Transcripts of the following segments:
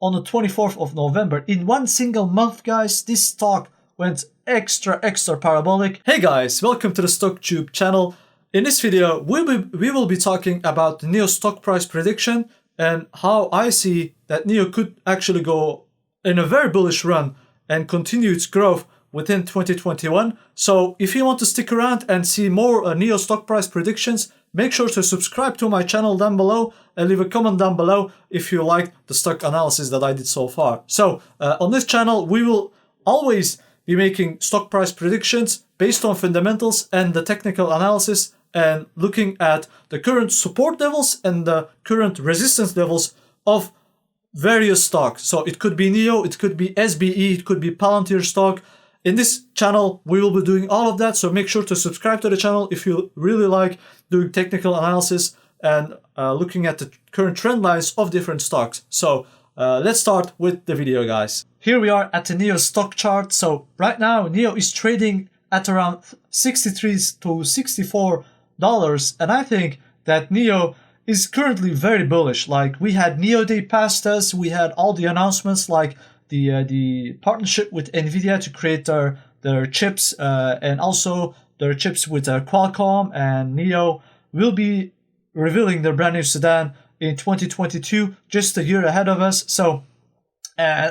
on the 24th of November. In one single month, guys, this stock went extra parabolic. Hey guys, welcome to the StockTube channel. In this video, we will be talking about the NIO stock price prediction and how I see that NIO could actually go in a very bullish run and continue its growth within 2021. So if you want to stick around and see more NIO stock price predictions, make sure to subscribe to my channel down below and leave a comment down below if you liked the stock analysis that I did so far. So on this channel, we will always be making stock price predictions based on fundamentals and the technical analysis and looking at the current support levels and the current resistance levels of various stocks. So it could be NIO, it could be SBE, it could be Palantir stock. In this channel, we will be doing all of that, so make sure to subscribe to the channel if you really like doing technical analysis and looking at the current trend lines of different stocks. So let's start with the video, guys. Here we are at the NIO stock chart. So right now, NIO is trading at around $63 to $64, and I think that NIO is currently very bullish. Like, we had NIO Day past us, we had all the announcements like the partnership with NVIDIA to create their chips and also their chips with Qualcomm, and NIO will be revealing their brand new sedan in 2022, just a year ahead of us. So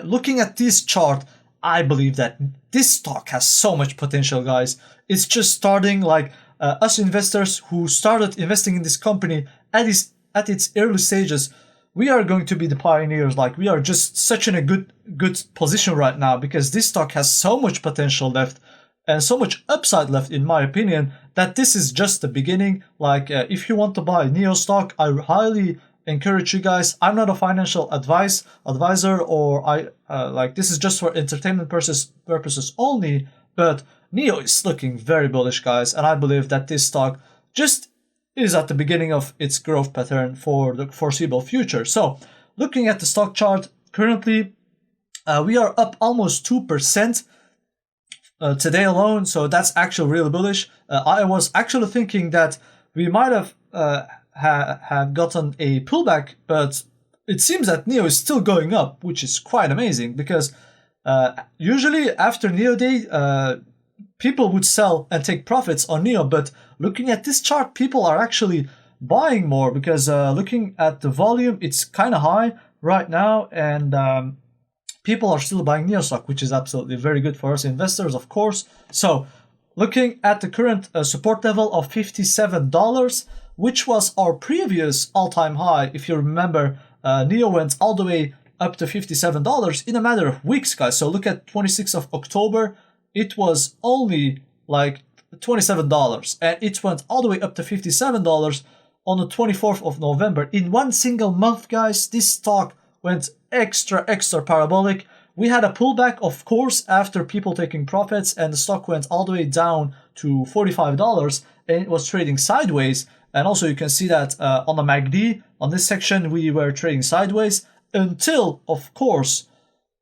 looking at this chart, I believe that this stock has so much potential, guys. It's just starting. Like us investors who started investing in this company at its early stages, we are going to be the pioneers. Like, we are just such in a good position right now because this stock has so much potential left and so much upside left, in my opinion, that this is just the beginning. Like, if you want to buy NIO stock, I highly encourage you guys. I'm not a financial advisor, or like, this is just for entertainment purposes only, but NIO is looking very bullish, guys, and I believe that this stock just is at the beginning of its growth pattern for the foreseeable future. So looking at the stock chart, currently we are up almost 2% today alone, so that's actually really bullish. I was actually thinking that we might have have gotten a pullback, but it seems that NIO is still going up, which is quite amazing because usually after NIO Day, people would sell and take profits on NIO, but looking at this chart, people are actually buying more because looking at the volume, it's kind of high right now, and people are still buying NIO stock, which is absolutely very good for us investors, of course. So looking at the current support level of $57, which was our previous all-time high. If you remember, NIO went all the way up to $57 in a matter of weeks, guys. So look at 26th of October. It was only like $27, and it went all the way up to $57 on the 24th of November. In one single month, guys, this stock went extra parabolic. We had a pullback, of course, after people taking profits, and the stock went all the way down to $45, and it was trading sideways. And also you can see that on the MACD, on this section, we were trading sideways until, of course,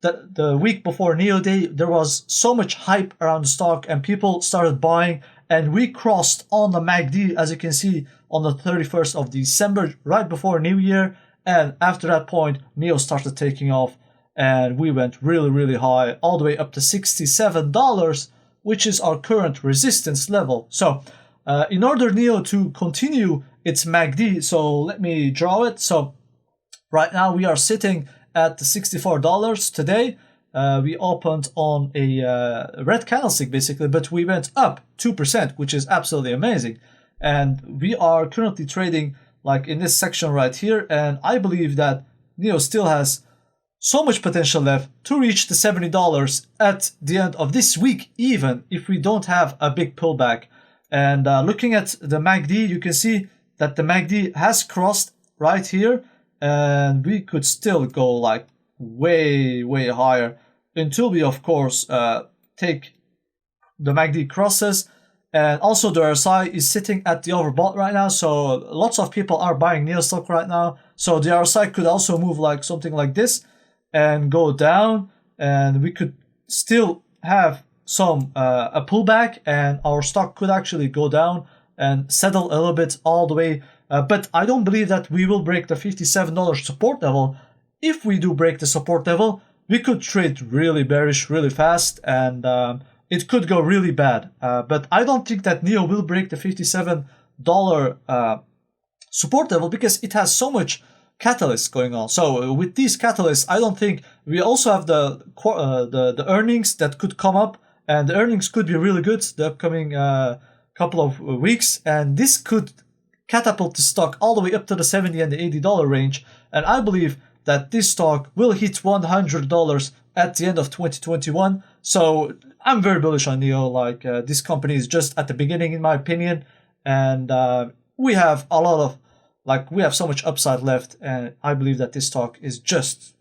the week before NIO Day, there was so much hype around the stock and people started buying, and we crossed on the MACD, as you can see, on the 31st of December, right before New Year. And after that point, NIO started taking off and we went really high, all the way up to $67, which is our current resistance level. So in order NIO to continue its MACD, so let me draw it. So right now we are sitting at the $64 today. We opened on a red candlestick basically, but we went up 2%, which is absolutely amazing. And we are currently trading like in this section right here, and I believe that NIO still has so much potential left to reach the $70 at the end of this week, even if we don't have a big pullback. And looking at the MACD, you can see that the MACD has crossed right here, and we could still go like way higher until we, of course, take the MACD crosses. And also the RSI is sitting at the overbought right now, so lots of people are buying NIO stock right now. So the RSI could also move like something like this and go down, and we could still have some a pullback, and our stock could actually go down and settle a little bit all the way. But I don't believe that we will break the $57 support level if we do break the support level, we could trade really bearish really fast, and it could go really bad. But I don't think that NIO will break the $57 support level because it has so much catalysts going on. So with these catalysts, I don't think we also have the earnings that could come up, and the earnings could be really good the upcoming couple of weeks, and this could catapult the stock all the way up to the $70 and the $80 range. And I believe that this stock will hit $100 at the end of 2021. So I'm very bullish on NIO. Like this company is just at the beginning, in my opinion, and we have a lot of we have so much upside left, and I believe that this stock is just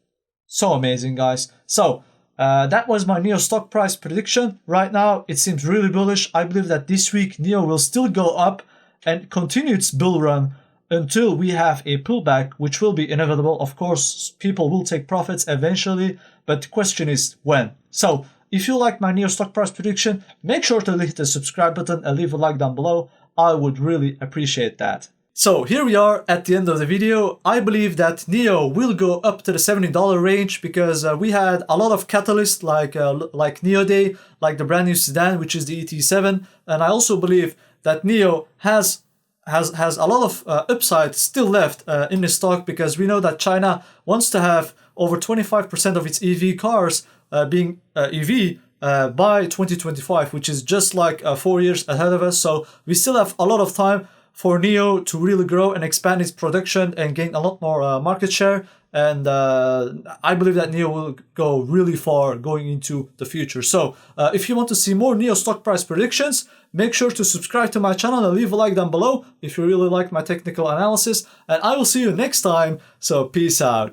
so amazing, guys. So that was my NIO stock price prediction. Right now, it seems really bullish. I believe that this week NIO will still go up and continue its bull run until we have a pullback, which will be inevitable. Of course, people will take profits eventually, but the question is when. So if you like my NIO stock price prediction, make sure to hit the subscribe button and leave a like down below. I would really appreciate that. So here we are at the end of the video. I believe that NIO will go up to the $70 range because we had a lot of catalysts like NIO Day, like the brand new sedan, which is the ET7. And I also believe that NIO has a lot of upside still left in the stock, because we know that China wants to have over 25% of its EV cars being EV by 2025, which is just like 4 years ahead of us. So we still have a lot of time for NIO to really grow and expand its production and gain a lot more market share. And I believe that NIO will go really far going into the future. So if you want to see more NIO stock price predictions, make sure to subscribe to my channel and leave a like down below if you really like my technical analysis. And I will see you next time. So peace out.